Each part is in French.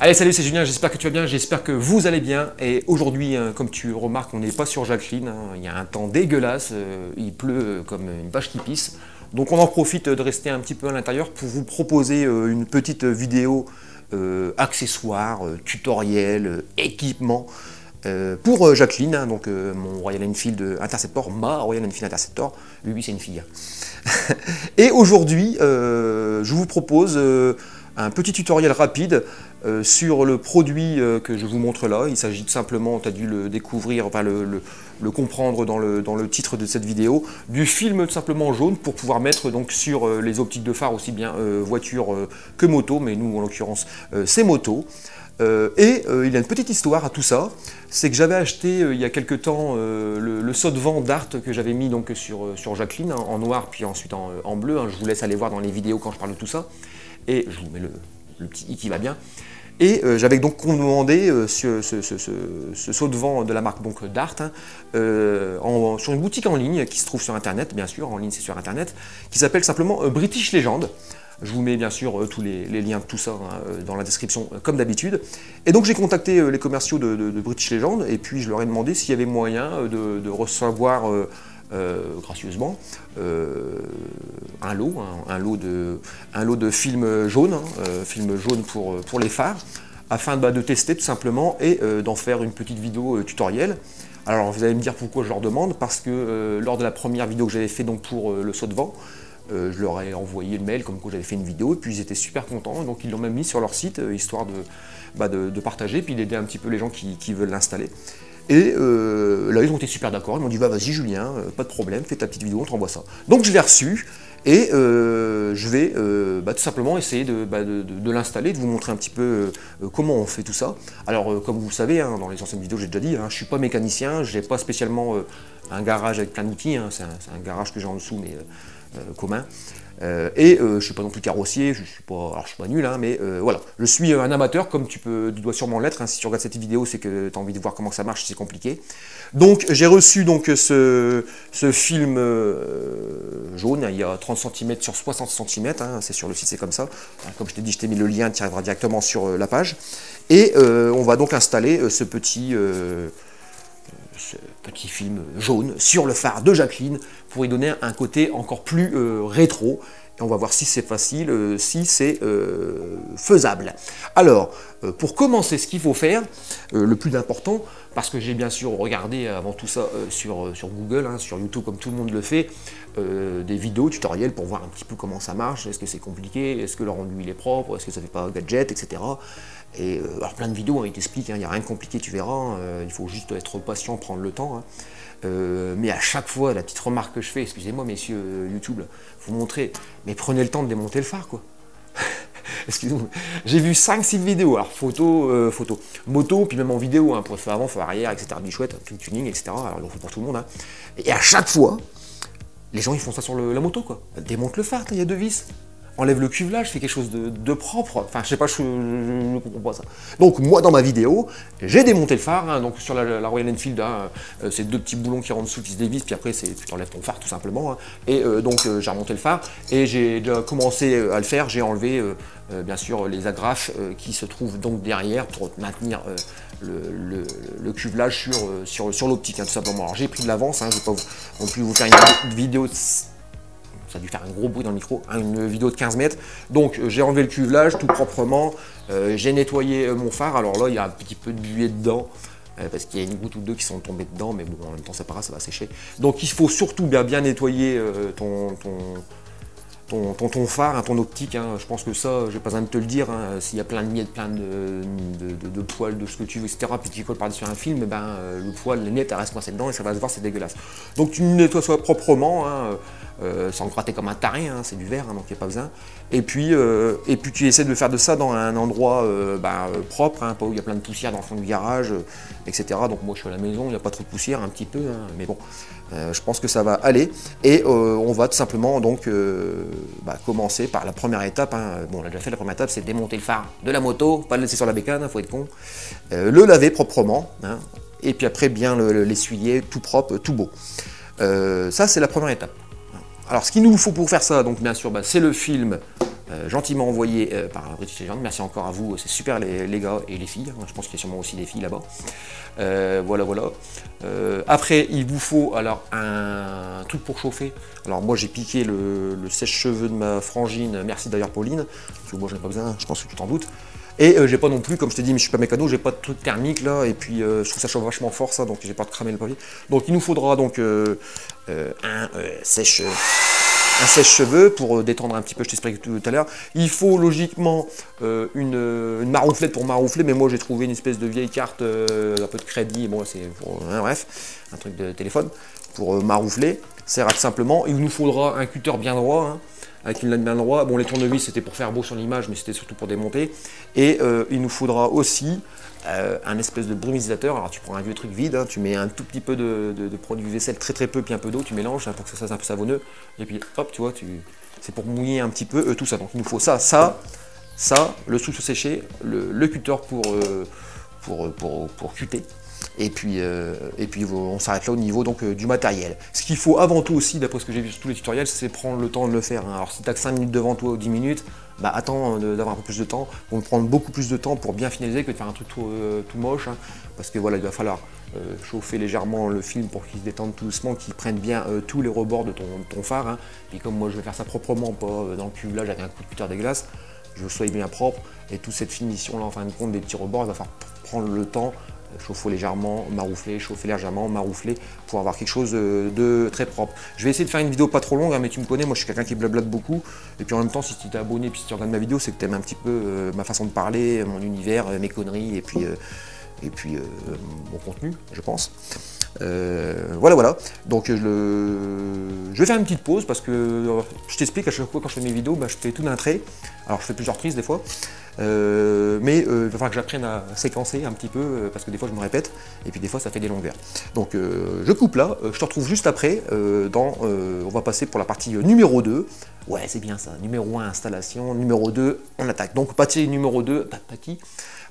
Allez, salut, c'est Julien, j'espère que tu vas bien, j'espère que vous allez bien. Et aujourd'hui, comme tu remarques, on n'est pas sur Jacqueline, il y a un temps dégueulasse, il pleut comme une vache qui pisse. Donc on en profite de rester un petit peu à l'intérieur pour vous proposer une petite vidéo accessoire, tutoriel, équipement pour Jacqueline, donc mon Royal Enfield Interceptor, ma Royal Enfield Interceptor, lui c'est une fille. Et aujourd'hui, je vous propose un petit tutoriel rapide sur le produit que je vous montre là. Il s'agit tout simplement, tu as dû le découvrir, enfin le comprendre dans le titre de cette vidéo, du film tout simplement jaune pour pouvoir mettre donc sur les optiques de phare aussi bien voiture que moto, mais nous en l'occurrence c'est moto. Il y a une petite histoire à tout ça, c'est que j'avais acheté il y a quelques temps le saut de vent Dart que j'avais mis donc sur Jacqueline, hein, en noir puis ensuite en bleu, hein. Je vous laisse aller voir dans les vidéos quand je parle de tout ça, et je vous mets le petit i qui va bien. Et j'avais donc commandé ce saut de vent de la marque donc Dart, hein, sur une boutique en ligne qui se trouve sur internet, bien sûr, en ligne c'est sur internet, qui s'appelle simplement British Legend. Je vous mets bien sûr tous les liens de tout ça hein, dans la description comme d'habitude. Et donc j'ai contacté les commerciaux de British Legend et puis je leur ai demandé s'il y avait moyen de recevoir gracieusement un lot de films jaunes, pour les phares, afin de tester tout simplement et d'en faire une petite vidéo tutoriel. Alors vous allez me dire pourquoi je leur demande, parce que lors de la première vidéo que j'avais fait donc pour le saut de vent, je leur ai envoyé le mail comme quoi j'avais fait une vidéo, et puis ils étaient super contents, donc ils l'ont même mis sur leur site, histoire de partager, puis d'aider un petit peu les gens qui veulent l'installer. Et là ils ont été super d'accord, ils m'ont dit bah vas-y Julien, pas de problème, fais ta petite vidéo, on te renvoie ça. Donc je l'ai reçu, et je vais tout simplement essayer de l'installer, de vous montrer un petit peu comment on fait tout ça. Alors comme vous le savez, hein, dans les anciennes vidéos j'ai déjà dit, hein, je ne suis pas mécanicien, je n'ai pas spécialement un garage avec plein d'outils, hein, c'est un garage que j'ai en dessous mais commun. Je ne suis pas non plus carrossier, je suis pas nul, hein, mais voilà, je suis un amateur comme tu dois sûrement l'être, hein, si tu regardes cette vidéo c'est que tu as envie de voir comment ça marche, c'est compliqué. Donc j'ai reçu donc ce film jaune, il y a 30 cm sur 60 cm, hein, c'est sur le site, c'est comme ça. Comme je t'ai dit, je t'ai mis le lien, tu arriveras directement sur la page. Et on va donc installer ce petit film jaune sur le phare de Jacqueline pour y donner un côté encore plus rétro. Et on va voir si c'est facile, si c'est faisable. Alors, pour commencer, ce qu'il faut faire, le plus important, parce que j'ai bien sûr regardé avant tout ça sur Google, hein, sur YouTube comme tout le monde le fait, des vidéos tutoriels pour voir un petit peu comment ça marche, est-ce que c'est compliqué, est-ce que le rendu il est propre, est-ce que ça fait pas gadget, etc. Et alors plein de vidéos, hein, ils t'expliquent, il n'y a rien de compliqué, tu verras, il faut juste être patient, prendre le temps. Hein. Mais à chaque fois, la petite remarque que je fais, excusez-moi messieurs YouTube, vous montrez, mais prenez le temps de démonter le phare quoi. Excusez-moi, j'ai vu 5-6 vidéos, alors photo, moto, puis même en vidéo, hein, pour feu avant, feu arrière, etc. Bichouette, tout le tuning, etc. Alors il en faut pour tout le monde. Hein. Et à chaque fois, les gens ils font ça sur la moto quoi. Démonte le phare, il y a 2 vis. Enlève le cuvelage, fais quelque chose de propre. Enfin, je sais pas, je ne comprends pas ça. Donc, moi, dans ma vidéo, j'ai démonté le phare. Hein, donc, sur la Royal Enfield, hein, c'est 2 petits boulons qui rentrent en dessous, qui se dévissent, puis après, tu t'enlèves ton phare, tout simplement. Hein. Et donc, j'ai remonté le phare, et j'ai commencé à le faire. J'ai enlevé, bien sûr, les agrafes qui se trouvent donc derrière pour maintenir le cuvelage sur l'optique, hein, tout simplement. Alors, j'ai pris de l'avance, hein, je ne vais pas non plus vous faire une vidéo... Ça a dû faire un gros bruit dans le micro, hein, une vidéo de 15 mètres. Donc j'ai enlevé le cuvelage tout proprement, j'ai nettoyé mon phare. Alors là, il y a un petit peu de buée dedans, parce qu'il y a une goutte ou deux qui sont tombées dedans, mais bon, en même temps, c'est pas grave, ça va sécher. Donc il faut surtout bien nettoyer ton phare, hein, ton optique, hein. Je pense que ça, je n'ai pas besoin de te le dire, hein. S'il y a plein de miettes, plein de poils, de ce que tu veux, etc., puis tu colles par-dessus un film, le poil, les miettes, elles restent coincées dedans et ça va se voir, c'est dégueulasse. Donc tu nettoies ça proprement, hein, sans gratter comme un taré, hein, c'est du verre, hein, donc il n'y a pas besoin. Et puis tu essaies de faire de ça dans un endroit propre, hein, pas où il y a plein de poussière dans le fond du garage, etc. Donc moi je suis à la maison, il n'y a pas trop de poussière, un petit peu, hein, mais bon, je pense que ça va aller. Et on va tout simplement donc commencer par la première étape. Hein. Bon, on a déjà fait la première étape, c'est démonter le phare de la moto, pas le laisser sur la bécane, hein, faut être con. Le laver proprement, hein, et puis après bien l'essuyer tout propre, tout beau. Ça c'est la première étape. Alors ce qu'il nous faut pour faire ça, donc bien sûr, c'est le film gentiment envoyé par British Legend. Merci encore à vous, c'est super les gars et les filles, je pense qu'il y a sûrement aussi des filles là-bas. Voilà. Après, il vous faut alors un truc pour chauffer. Alors moi j'ai piqué le sèche-cheveux de ma frangine, merci d'ailleurs Pauline, parce que moi j'en ai pas besoin, je pense que tu t'en doutes. Et j'ai pas non plus, comme je t'ai dit, mais je suis pas mécano, j'ai pas de truc thermique là, et puis je trouve que ça chauffe vachement fort ça, donc j'ai pas de cramer le papier. Donc il nous faudra donc un sèche-cheveux pour détendre un petit peu, je t'explique tout à l'heure. Il faut logiquement une marouflette pour maroufler, mais moi j'ai trouvé une espèce de vieille carte, un peu de crédit, bon c'est pour, bref, un truc de téléphone, pour maroufler. Ça ira tout simplement. Il nous faudra un cutter bien droit, hein, avec une lame bien droite. Bon, les tournevis c'était pour faire beau sur l'image, mais c'était surtout pour démonter. Et il nous faudra aussi un espèce de brumisateur. Alors tu prends un vieux truc vide, hein, tu mets un tout petit peu de produit vaisselle, très peu, puis un peu d'eau, tu mélanges hein, pour que ça fasse un peu savonneux. Et puis hop, tu vois, c'est pour mouiller un petit peu tout ça. Donc il nous faut ça, le sous-séché, le cutter pour cutter. Et puis on s'arrête là au niveau donc, du matériel. Ce qu'il faut avant tout aussi, d'après ce que j'ai vu sur tous les tutoriels, c'est prendre le temps de le faire. Hein. Alors si tu as que 5 minutes devant toi ou 10 minutes, bah attends d'avoir un peu plus de temps. On va prendre beaucoup plus de temps pour bien finaliser que de faire un truc tout moche. Hein. Parce que voilà, il va falloir chauffer légèrement le film pour qu'il se détende tout doucement, qu'il prenne bien tous les rebords de ton phare. Hein. Et comme moi je vais faire ça proprement, pas dans le cuvelage avec un coup de cutter dégueulasse, je veux que ce soit bien propre. Et toute cette finition là, en fin de compte, des petits rebords, il va falloir prendre le temps. Chauffer légèrement, maroufler, chauffer légèrement, maroufler pour avoir quelque chose de très propre. Je vais essayer de faire une vidéo pas trop longue, hein, mais tu me connais, moi je suis quelqu'un qui blablate beaucoup. Et puis en même temps, si tu t'es abonné et si tu regardes ma vidéo, c'est que tu aimes un petit peu ma façon de parler, mon univers, mes conneries et puis mon contenu, je pense. Voilà. Donc je vais faire une petite pause parce que je t'explique à chaque fois quand je fais mes vidéos, bah, je fais tout d'un trait. Alors je fais plusieurs prises des fois. Mais il va falloir que j'apprenne à séquencer un petit peu parce que des fois je me répète et puis des fois ça fait des longueurs. Donc je coupe là, je te retrouve juste après on va passer pour la partie numéro 2. Ouais, c'est bien ça, numéro 1 installation, numéro 2 on attaque. Donc partie numéro 2,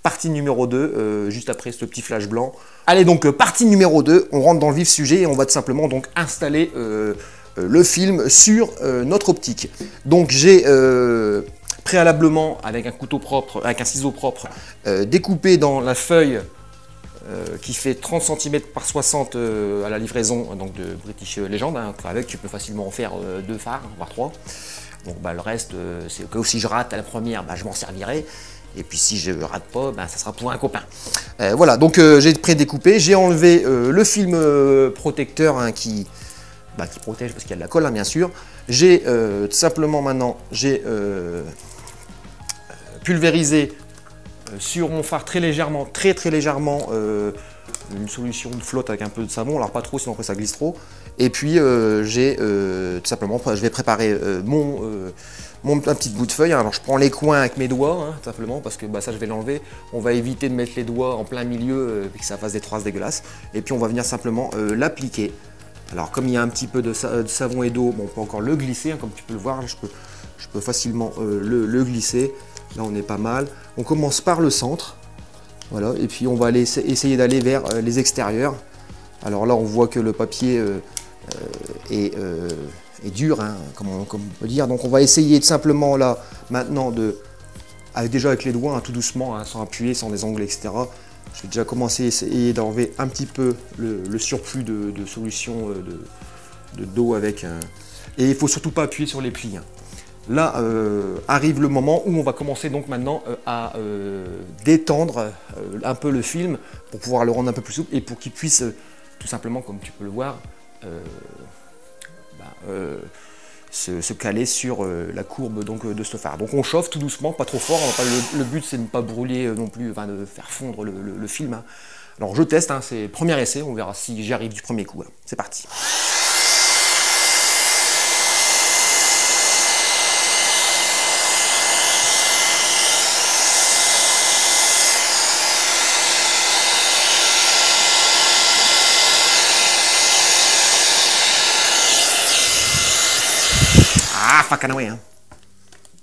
partie numéro 2 juste après ce petit flash blanc. Allez donc partie numéro 2, on rentre dans le vif sujet et on va tout simplement donc installer le film sur notre optique. Donc j'ai préalablement, avec un couteau propre, avec un ciseau propre, découpé dans la feuille qui fait 30 cm par 60 à la livraison donc de British Legend, hein, avec tu peux facilement en faire 2 phares, voire 3. Donc bah, le reste, c'est que si je rate à la première, bah, je m'en servirai. Et puis si je rate pas, bah, ça sera pour un copain. Voilà, donc j'ai pré-découpé, j'ai enlevé le film protecteur hein, qui protège parce qu'il y a de la colle, hein, bien sûr. J'ai tout simplement maintenant, j'ai pulvérisé sur mon phare très légèrement, très légèrement, une solution de flotte avec un peu de savon, alors pas trop sinon après ça glisse trop. Et puis j'ai tout simplement, je vais préparer un petit bout de feuille. Alors je prends les coins avec mes doigts, hein, tout simplement, parce que bah, ça je vais l'enlever. On va éviter de mettre les doigts en plein milieu et que ça fasse des traces dégueulasses. Et puis on va venir simplement l'appliquer. Alors comme il y a un petit peu de savon et d'eau, bon, on peut encore le glisser, hein, comme tu peux le voir, là, je peux facilement le glisser. Là on est pas mal. On commence par le centre, voilà, et puis on va aller essayer d'aller vers les extérieurs. Alors là on voit que le papier est dur, hein, comme on peut dire. Donc on va essayer tout simplement là maintenant déjà avec les doigts, hein, tout doucement, hein, sans appuyer, sans des ongles, etc. Je vais déjà commencer à essayer d'enlever un petit peu le surplus de solution d'eau avec et il ne faut surtout pas appuyer sur les plis. Hein. Là arrive le moment où on va commencer donc maintenant à détendre un peu le film pour pouvoir le rendre un peu plus souple et pour qu'il puisse tout simplement, comme tu peux le voir, se caler sur la courbe donc, de ce phare. Donc on chauffe tout doucement, pas trop fort. Le but c'est de ne pas brûler non plus, enfin, de faire fondre le film. Hein. Alors je teste, hein, c'est le premier essai, on verra si j'y arrive du premier coup. Hein. C'est parti. Fakanaway, hein.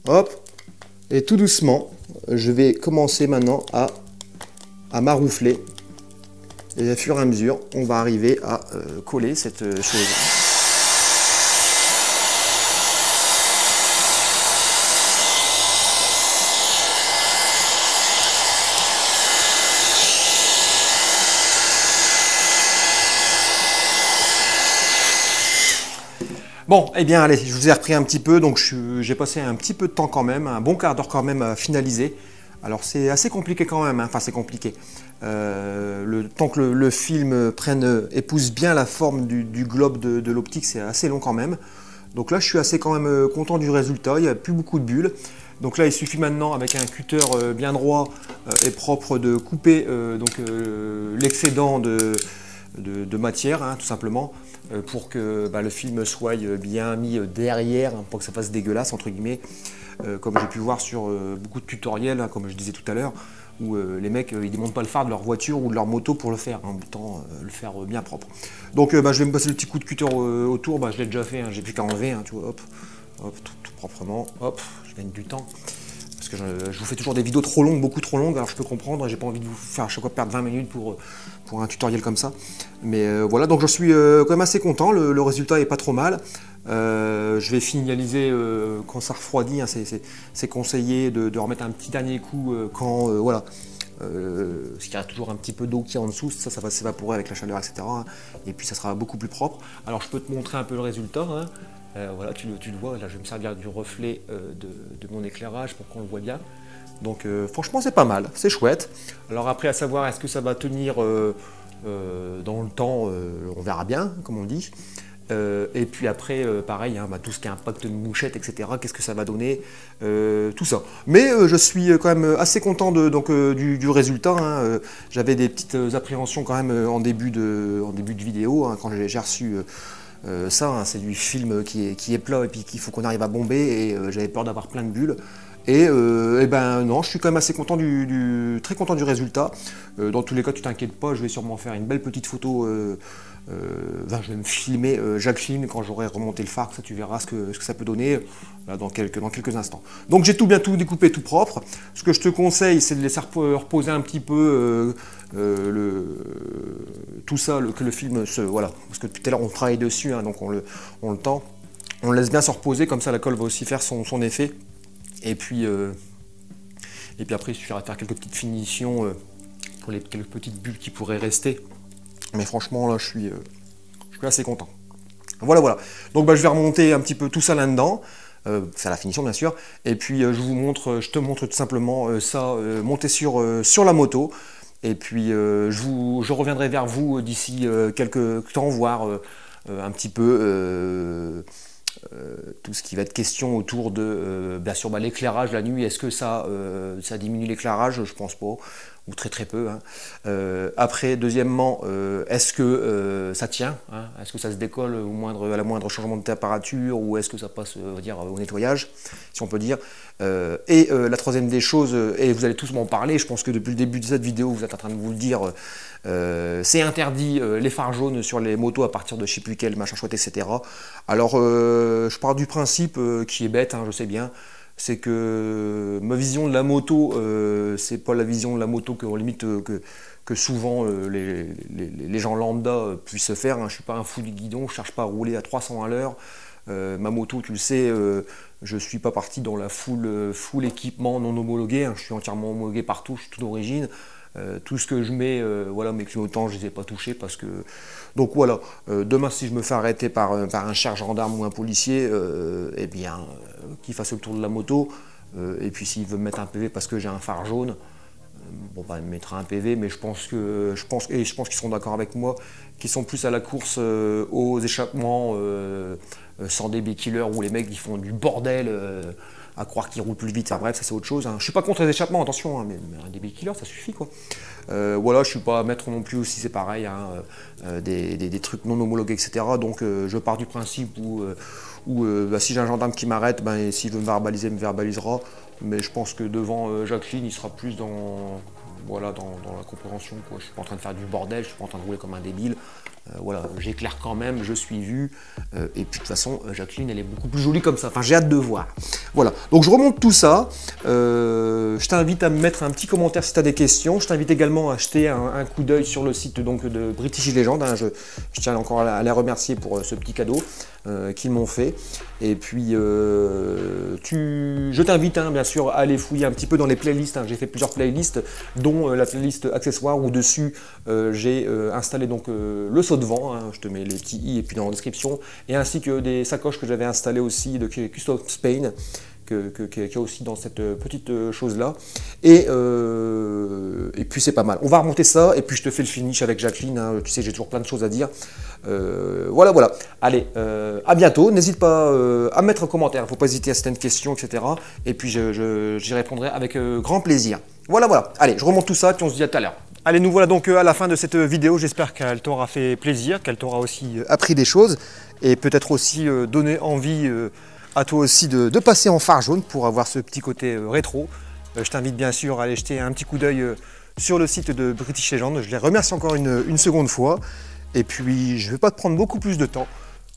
Hop, et tout doucement, je vais commencer maintenant à maroufler. Et à fur et à mesure, on va arriver à coller cette chose. Bon, eh bien, allez, je vous ai repris un petit peu, donc j'ai passé un petit peu de temps quand même, un bon quart d'heure quand même à finaliser. Alors, c'est assez compliqué quand même, hein. Enfin, c'est compliqué. Le temps que le film épouse bien la forme du globe de l'optique, c'est assez long quand même. Donc là, je suis assez quand même content du résultat, il n'y a plus beaucoup de bulles. Donc là, il suffit maintenant, avec un cutter bien droit et propre, de couper l'excédent de matière, hein, tout simplement, pour que le film soit bien mis derrière, hein, pour que ça fasse dégueulasse, entre guillemets, comme j'ai pu voir sur beaucoup de tutoriels, hein, comme je disais tout à l'heure, où les mecs, ils démontent pas le phare de leur voiture ou de leur moto pour le faire, hein, autant le faire bien propre. Donc je vais me passer le petit coup de cutter autour, je l'ai déjà fait, hein, j'ai plus qu'à enlever, hein, tu vois, hop, hop, tout proprement, hop, je gagne du temps. Parce que je vous fais toujours des vidéos trop longues, beaucoup trop longues, alors je peux comprendre, j'ai pas envie de vous faire à chaque fois perdre 20 minutes pour un tutoriel comme ça. Mais voilà, donc je suis quand même assez content, le résultat est pas trop mal. Je vais finaliser quand ça refroidit, hein, c'est conseillé de remettre un petit dernier coup quand, voilà, parce qu'il y a toujours un petit peu d'eau qui est en dessous, ça va s'évaporer avec la chaleur, etc. hein, et puis ça sera beaucoup plus propre. Alors je peux te montrer un peu le résultat, hein. Voilà, tu le vois, là je vais me servir du reflet de mon éclairage pour qu'on le voit bien. Donc franchement c'est pas mal, c'est chouette. Alors après, à savoir, est-ce que ça va tenir dans le temps, on verra bien, comme on dit. Et puis après, pareil, hein, tout ce qui est impact de mouchette, etc., qu'est-ce que ça va donner, tout ça. Mais je suis quand même assez content du résultat, hein. J'avais des petites appréhensions quand même en début de vidéo, hein, quand j'ai reçu ça, hein, c'est du film qui est plat et puis qu'il faut qu'on arrive à bomber, et j'avais peur d'avoir plein de bulles. Et ben non, je suis quand même assez content très content du résultat. Dans tous les cas, tu t'inquiètes pas, je vais sûrement faire une belle petite photo. Je vais me filmer Jacqueline quand j'aurai remonté le phare, ça tu verras ce que ça peut donner là, dans quelques instants. Donc j'ai bien tout découpé, tout propre. Ce que je te conseille, c'est de laisser reposer un petit peu tout ça, que le film voilà, parce que depuis tout à l'heure on travaille dessus, hein, donc on le tend. On le laisse bien se reposer, comme ça la colle va aussi faire son effet. Et puis après, il suffira de faire quelques petites finitions pour les quelques petites bulles qui pourraient rester. Mais franchement, là, je suis assez content. Voilà. Donc, je vais remonter un petit peu tout ça là-dedans. C'est la finition, bien sûr. Et puis, je te montre tout simplement ça monté sur la moto. Et puis, je reviendrai vers vous d'ici quelques temps, voir un petit peu tout ce qui va être question autour de, bien sûr, l'éclairage la nuit. Est-ce que ça diminue l'éclairage? Je pense pas, ou très peu, hein. Après, deuxièmement, est-ce que ça tient, hein? Est-ce que ça se décolle à la moindre changement de température, ou est-ce que ça passe, on va dire, au nettoyage, si on peut dire. La troisième des choses, et vous allez tous m'en parler, je pense que depuis le début de cette vidéo, vous êtes en train de vous le dire, c'est interdit les phares jaunes sur les motos à partir de je sais plus quel machin chouette, etc. Alors, je pars du principe qui est bête, hein, je sais bien, c'est que ma vision de la moto, c'est pas la vision de la moto que souvent les gens lambda puissent faire, hein. Je suis pas un fou du guidon, je cherche pas à rouler à 300 à l'heure. Ma moto, tu le sais, je suis pas parti dans la full équipement non homologué, hein. Je suis entièrement homologué partout, je suis tout d'origine. Tout ce que je mets, voilà, mes clignotants, je les ai pas touchés parce que... Donc voilà, demain si je me fais arrêter par un cher gendarme ou un policier, eh bien, qu'il fasse le tour de la moto, et puis s'il veut me mettre un PV parce que j'ai un phare jaune, bon, il me mettra un PV, mais je pense qu'ils seront d'accord avec moi, qu'ils sont plus à la course aux échappements sans DB killer, où les mecs ils font du bordel à croire qu'ils roulent plus vite. Enfin, bref, ça c'est autre chose, hein. Je suis pas contre les échappements, attention, hein, mais un DB killer ça suffit, quoi. Voilà, je suis pas à mettre non plus aussi, c'est pareil, hein, des trucs non homologués, etc. Donc je pars du principe où si j'ai un gendarme qui m'arrête, s'il veut me verbaliser, il me verbalisera. Mais je pense que devant Jacqueline, il sera plus dans la compréhension, quoi. Je suis pas en train de faire du bordel, je suis pas en train de rouler comme un débile. Voilà, j'éclaire quand même, je suis vu. Et puis de toute façon, Jacqueline, elle est beaucoup plus jolie comme ça. Enfin, j'ai hâte de voir. Voilà, donc je remonte tout ça. Je t'invite à me mettre un petit commentaire si tu as des questions. Je t'invite également à jeter un coup d'œil sur le site donc, de British Legend, hein. Je tiens encore à les remercier pour ce petit cadeau qu'ils m'ont fait. Et puis, je t'invite, hein, bien sûr, à aller fouiller un petit peu dans les playlists, hein. J'ai fait plusieurs playlists, dont la playlist accessoires, où dessus j'ai installé donc le saut de vent, hein, je te mets les petits i et puis dans la description, et ainsi que des sacoches que j'avais installées aussi de Custom Spain, qu'il y a aussi dans cette petite chose là, et puis c'est pas mal. On va remonter ça, et puis je te fais le finish avec Jacqueline, hein, tu sais j'ai toujours plein de choses à dire. Voilà. Allez, à bientôt. N'hésite pas à mettre un commentaire, il ne faut pas hésiter à certaines questions, etc. Et puis j'y répondrai avec grand plaisir. Voilà. Allez, je remonte tout ça, puis on se dit à tout à l'heure. Allez, nous voilà donc à la fin de cette vidéo. J'espère qu'elle t'aura fait plaisir, qu'elle t'aura aussi appris des choses, et peut-être aussi donné envie à toi aussi de passer en phare jaune pour avoir ce petit côté rétro. Je t'invite bien sûr à aller jeter un petit coup d'œil sur le site de British Legend. Je les remercie encore une seconde fois. Et puis, je ne vais pas te prendre beaucoup plus de temps.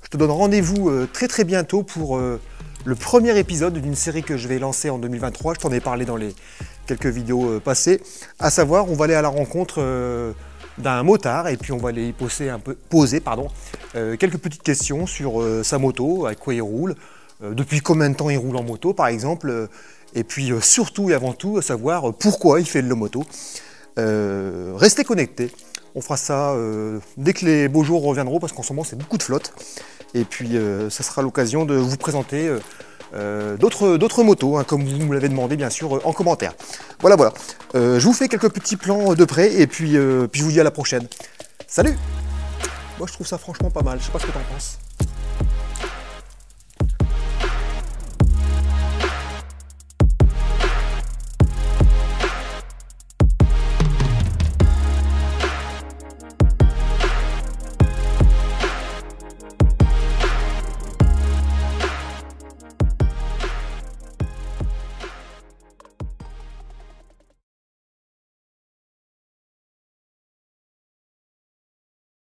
Je te donne rendez-vous très bientôt pour le premier épisode d'une série que je vais lancer en 2023. Je t'en ai parlé dans les quelques vidéos passées. À savoir, on va aller à la rencontre d'un motard et puis on va aller poser quelques petites questions sur sa moto, avec quoi il roule, depuis combien de temps il roule en moto par exemple, et puis surtout et avant tout, à savoir pourquoi il fait de la moto. Restez connectés. On fera ça dès que les beaux jours reviendront, parce qu'en ce moment c'est beaucoup de flotte. Et puis ça sera l'occasion de vous présenter d'autres motos, hein, comme vous me l'avez demandé bien sûr en commentaire. Voilà. Je vous fais quelques petits plans de près, et puis je vous dis à la prochaine. Salut! Moi je trouve ça franchement pas mal, je sais pas ce que t'en penses.